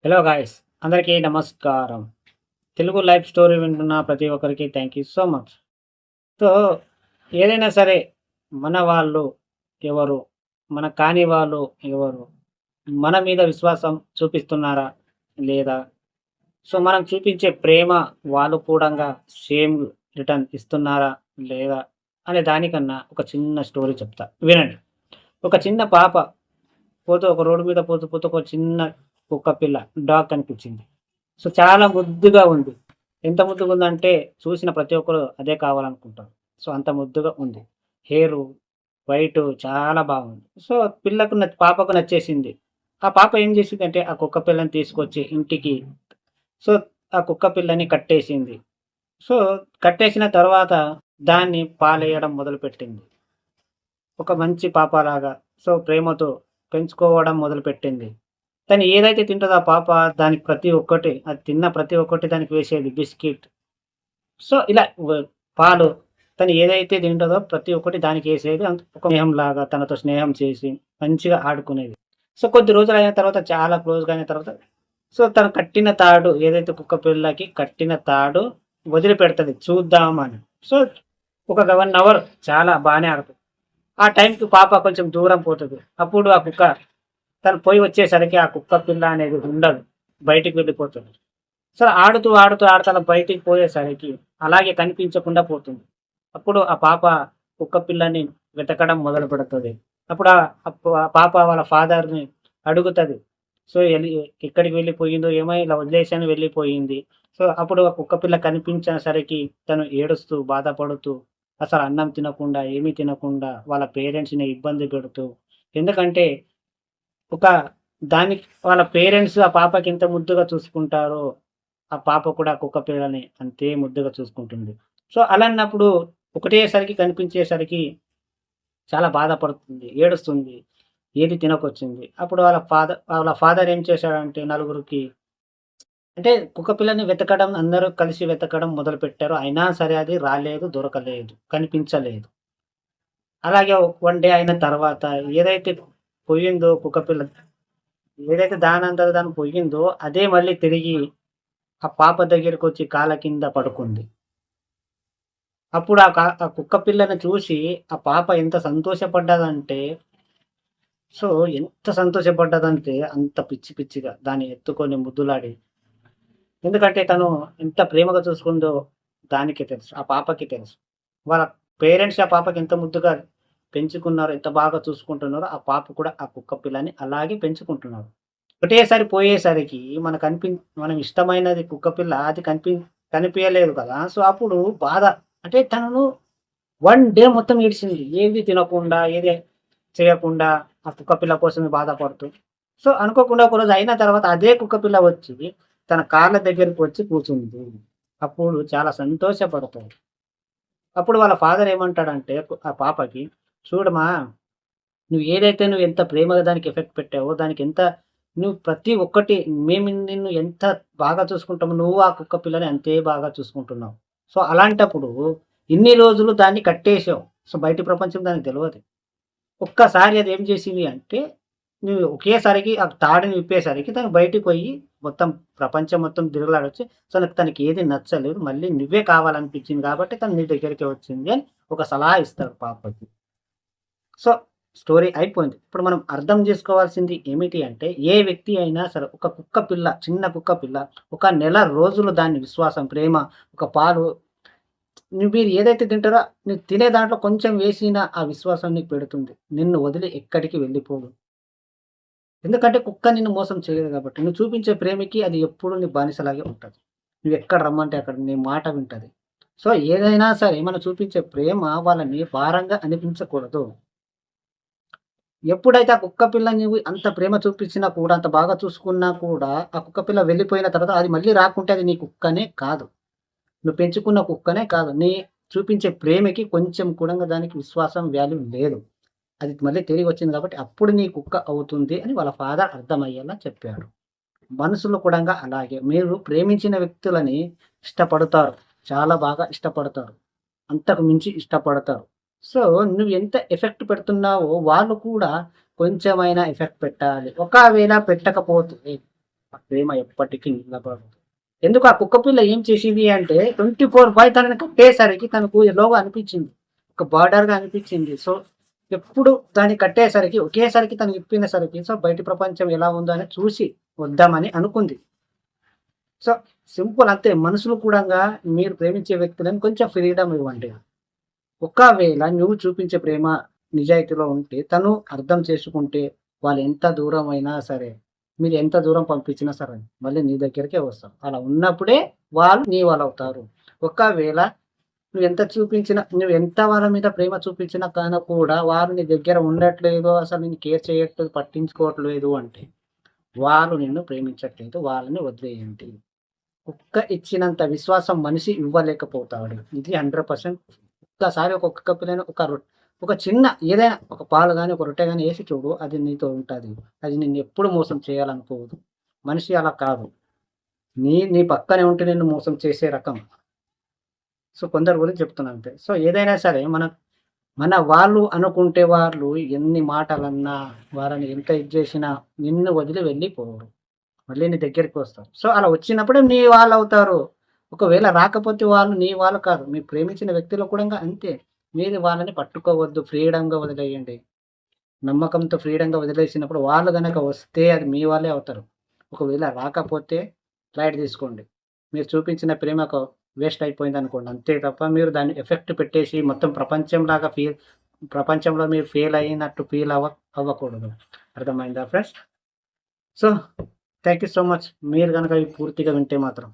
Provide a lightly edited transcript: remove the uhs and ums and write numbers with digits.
Hello guys, అందరికీ నమస్కారం. Telugu life story వింటున్న ప్రతి ఒక్కరికి thank you so much. So, ఏదైనా సరే మన వాళ్ళు ఎవరు? మన కాని వాళ్ళు ఎవరు? మన మీద విశ్వాసం చూపిస్తున్నారా? లేదా? సో, మనం చూపించే ప్రేమ వాళ్ళు కూడంగా సేమ్ రిటర్న్ ఇస్తున్నారా? లేదా? అనే దానికన్నా ఒక చిన్న స్టోరీ చెప్తా. వినండి. ఒక చిన్న పాప ఒక రోడ్డు మీద పోతూ ఒక చిన్న కుక్క పిల్ల డాగ్ కనిపించింది. సో, చాలా ముద్దుగా ఉంది. ఎంత ముద్దుగుందంటే చూసిన ప్రతి ఒక్కరు అదే కావాలనుకుంటారు. సో, అంత ముద్దుగా ఉంది. హెయిరు వైటు చాలా బాగుంది. సో, పాపకు నచ్చేసింది. ఆ పాప ఏం చేసిందంటే ఆ కుక్క పిల్లని తీసుకొచ్చి ఇంటికి సో, ఆ కుక్క పిల్లని కట్టేసింది. సో, కట్టేసిన తర్వాత దాన్ని పాలేయడం మొదలుపెట్టింది. ఒక మంచి పాపలాగా ప్రేమతో పెంచుకోవడం మొదలుపెట్టింది. తను ఏదైతే తింటదో ఆ పాప దానికి ప్రతి ఒక్కటి అది తిన్న ప్రతి ఒక్కటి దానికి వేసేది. బిస్కిట్. సో, ఇలా పాలు తను ఏదైతే తింటదో ప్రతి ఒక్కటి దానికేసేది. ఒక స్నేహంలాగా తనతో స్నేహం చేసి మంచిగా ఆడుకునేది. సో, కొద్ది రోజులయిన తర్వాత చాలా క్లోజ్‌గా అయిన తర్వాత తను కట్టిన తాడు ఏదైతే కుక్క పిల్లకి కట్టిన తాడు వదిలిపెడతది చూద్దామని. సో, ఒక 1 అవర్ చాలా బానే ఆడుతది. ఆ టైంకి పాప కొంచెం దూరం పోతది. అప్పుడు ఆ కుక్క తను పోయి వచ్చేసరికి ఆ కుక్క పిల్ల అనేది ఉండదు. బయటికి వెళ్ళిపోతుంది. ఆడుతూ అలా బయటికి పోయేసరికి అలాగే కనిపించకుండా పోతుంది. అప్పుడు ఆ పాప కుక్క పిల్లని వెతకడం మొదలుపెడుతది. అప్పుడు ఆ పాప వాళ్ళ ఫాదర్‌ని అడుగుతది. సో, ఎక్కడికి వెళ్ళిపోయిందో ఏమో ఇలా వదిలేసాను వెళ్ళిపోయింది. సో, అప్పుడు ఆ కుక్క పిల్ల కనిపించేసరికి తను ఏడుస్తూ, బాధపడుతూ, అసలు అన్నం తినకుండా, ఏమీ తినకుండా వాళ్ళ పేరెంట్స్‌ని ఇబ్బంది పెడుతూ ఎందుకంటే ఒక దానికి వాళ్ళ పేరెంట్స్ ఆ పాపకి ఎంత ముద్దుగా చూసుకుంటారో, ఆ పాప కూడా ఆ కుక్క పిల్లని అంతే ముద్దుగా చూసుకుంటుంది. సో, అలాన్నప్పుడు ఒకటేసరికి కనిపించేసరికి చాలా బాధపడుతుంది, ఏడుస్తుంది. ఏది తినకొచ్చింది. అప్పుడు వాళ్ళ ఫాదర్ ఏం చేశాడంటే నలుగురికి అంటే కుక్క పిల్లని వెతకడం అందరూ కలిసి వెతకడం మొదలుపెట్టారు. అయినా సరే అది రాలేదు, దొరకలేదు, కనిపించలేదు. అలాగే వన్ డే అయిన తర్వాత ఏదైతే పోయిందో కుక్క పిల్ల ఏదైతే దానంతట దాని పొయ్యిందో, అదే మళ్ళీ తిరిగి ఆ పాప దగ్గరికొచ్చి కాళ్ళ కింద పడుకుంది. అప్పుడు ఆ కుక్క పిల్లని చూసి ఆ పాప ఎంత సంతోషపడ్డదంటే, సో, ఎంత సంతోషపడ్డదంటే అంత పిచ్చి పిచ్చిగా దాన్ని ఎత్తుకొని ముద్దులాడి ఎందుకంటే తను ఎంత ప్రేమగా చూసుకుందో దానికి తెలుసు. ఆ పాపకి తెలుసు. వాళ్ళ పేరెంట్స్ ఆ పాపకి ఎంత ముద్దుగా పెంచుకున్నారో, ఎంత బాగా చూసుకుంటున్నారో, ఆ పాప కూడా ఆ కుక్క పిల్లని అలాగే పెంచుకుంటున్నారు. ఒకటేసారి పోయేసరికి మనం ఇష్టమైనది కుక్కపిల్ల అది కనిపియలేదు కదా! సో, అప్పుడు బాధ అంటే తనను 1 డే మొత్తం ఏడిసింది. ఏది తినకుండా, ఏది చేయకుండా ఆ కుక్కపిల్ల కోసమే బాధపడుతూ. సో, అనుకోకుండా ఒకరోజు అయిన తర్వాత అదే కుక్కపిల్ల వచ్చి తన కాళ్ళ దగ్గరికి వచ్చి కూర్చుంది. అప్పుడు చాలా సంతోషపడతాడు. అప్పుడు వాళ్ళ ఫాదర్ ఏమంటాడంటే ఆ పాపకి, "చూడమ్మా నువ్వు ఎంత ప్రేమగా దానికి ఎఫెక్ట్ పెట్టావో, నువ్వు ప్రతి ఒక్కటి మేము నిన్ను ఎంత బాగా చూసుకుంటామో, నువ్వు ఆ కుక్క పిల్లని అంతే బాగా చూసుకుంటున్నావు. సో, అలాంటప్పుడు ఇన్ని రోజులు దాన్ని కట్టేసావు. సో, బయటి ప్రపంచం దానికి తెలవదు. ఒక్కసారి అది ఏం చేసింది అంటే, నువ్వు ఒకేసారికి ఆ తాడుని విప్పేసరికి తను బయటికి పోయి మొత్తం ప్రపంచం మొత్తం తిరగలాడొచ్చి, తనకి ఏది నచ్చలేదు. మళ్ళీ నువ్వే కావాలనిపించింది కాబట్టి తను నీ దగ్గరికే వచ్చింది" అని ఒక సలహా ఇస్తాడు పాపకి. సో, స్టోరీ అయిపోయింది. ఇప్పుడు మనం అర్థం జేసుకోవాల్సింది ఏమిటి అంటే, ఏ వ్యక్తి అయినా సరే ఒక కుక్క పిల్ల, చిన్న కుక్క పిల్ల ఒక నెల రోజులు దాని విశ్వాసం, ప్రేమ, ఒక పాలు మీరు ఏదైతే తింటారో మీరు తినే దాంట్లో కొంచెం వేసినా ఆ విశ్వాసం నీకు పెడుతుంది. నిన్ను వదిలి ఎక్కడికి వెళ్ళిపోదు. ఎందుకంటే కుక్క నిన్ను మోసం చేయదు గాబట్టి. నువ్వు చూపించే ప్రేమకి అది ఎప్పుడు నీ బానిసలాగే ఉంటది. నువ్వెక్కడ రమ్మంటే అక్కడ నీ మాట వింటది. సో, ఏదైనా సరే మనం చూపించే ప్రేమ వాళ్ళని భారంగా అనిపించకూడదు. ఎప్పుడైతే ఆ కుక్క పిల్ల నువ్వు అంత ప్రేమ చూపించినా కూడా, అంత బాగా చూసుకున్నా కూడా, ఆ కుక్క పిల్ల వెళ్ళిపోయిన తర్వాత అది మళ్ళీ రాకుంటే అది నీ కుక్కనే కాదు. నువ్వు పెంచుకున్న కుక్కనే కాదు. చూపించే ప్రేమకి కొంచెం కూడా దానికి విశ్వాసం, వాల్యూ లేదు. అది మళ్ళీ తిరిగొచ్చింది కాబట్టి అప్పుడు నీ కుక్క అవుతుంది అని వాళ్ళ ఫాదర్ అర్థమయ్యేలా చెప్పాడు. మనుషులు కూడంగా అలాగే. మీరు ప్రేమించిన వ్యక్తులని ఇష్టపడతారు. చాలా బాగా ఇష్టపడతారు. అంతకు మించి ఇష్టపడతారు. సో, నువ్వెంత ఎఫెక్ట్ పెడుతున్నావో వాళ్ళు కూడా కొంచెమైనా ఎఫెక్ట్ పెట్టాలి. ఒకవేళ పెట్టకపోతే ఆ ప్రేమ ఎప్పటికీ నిలబడదు. ఎందుకు ఆ కుక్క పిల్ల ఏం చేసింది అంటే 24/5 తనని కట్టేసరికి తనకు ఎలాగో అనిపించింది. ఒక బర్డర్‌గా అనిపించింది. సో, ఎప్పుడు దాన్ని కట్టేసరికి ఒకేసారికి తను విప్పినసరికి సో, బయటి ప్రపంచం ఎలా ఉందో అని చూసి వద్దామని అనుకుంది. సో, సింపుల్ అంతే. మనుషులు కూడంగా మీరు ప్రేమించే వ్యక్తులను కొంచెం ఫ్రీడమ్ ఇవ్వండి. ఒకవేళ నువ్వు చూపించే ప్రేమ నిజాయితీలో ఉంటే, తను అర్థం చేసుకుంటే, వాళ్ళు ఎంత దూరమైనా సరే, మీరు ఎంత దూరం పంపించినా సరే, మళ్ళీ నీ దగ్గరికే వస్తారు. అలా ఉన్నప్పుడే వాళ్ళు నీ వాళ్ళవుతారు. ఒకవేళ నువ్వెంత వాళ్ళ మీద ప్రేమ చూపించినా కూడా వాళ్ళు నీ దగ్గర ఉండట్లేదు, అసలు నిన్ను కేర్ చేయట్లేదు, పట్టించుకోవట్లేదు అంటే, వాళ్ళు నిన్ను ప్రేమించట్లేదు. వాళ్ళని వదిలేయండి. కుక్క ఇచ్చినంత విశ్వాసం మనిషి ఇవ్వలేకపోతాడు. ఇది 100% ఒక్కసారి ఒక కుక్క పిల్లని ఒక చిన్న ఏదైనా ఒక పాలు గాని, ఒక రొట్టె గాని ఏసి చూడు. అది నీతో ఉంటది. అది నిన్నెప్పుడు మోసం చేయాలనుకోదు. మనిషి అలా కాదు. నీ పక్కనే ఉంటే నిన్ను మోసం చేసే రకం. సో, కొందరి గురించి చెప్తున్నా అంతే. సో, ఏదైనా సరే మన వాళ్ళు అనుకుంటే వాళ్ళు ఎన్ని మాటలన్నా, వాళ్ళని ఎంత ఇది జేసినా నిన్ను వదిలి వెళ్ళిపోరు. మళ్ళీ నీ దగ్గరికి వస్తారు. సో, అలా వచ్చినప్పుడే నీ వాళ్ళవుతారు. ఒకవేళ రాకపోతే వాళ్ళు నీ వాళ్ళు కాదు. మీరు ప్రేమించిన వ్యక్తిలో కూడా అంతే. మీరు వాళ్ళని పట్టుకోవద్దు. ఫ్రీడమ్‌గా వదిలేయండి. నమ్మకంతో ఫ్రీడమ్‌గా వదిలేసినప్పుడు వాళ్ళు గనక వస్తే అది మీ వాళ్ళే అవుతారు. ఒకవేళ రాకపోతే లైట్ తీసుకోండి. మీరు చూపించిన ప్రేమకు వేస్ట్ అయిపోయిందనుకోండి. అంతే తప్ప మీరు దాన్ని ఎఫెక్ట్ పెట్టేసి మొత్తం ప్రపంచంలో మీరు ఫెయిల్ అయినట్టు ఫీల్ అవ్వకూడదు. అర్థమైందా friends? So, thank you so much. మీరు గనక ఇవి పూర్తిగా వింటే మాత్రం.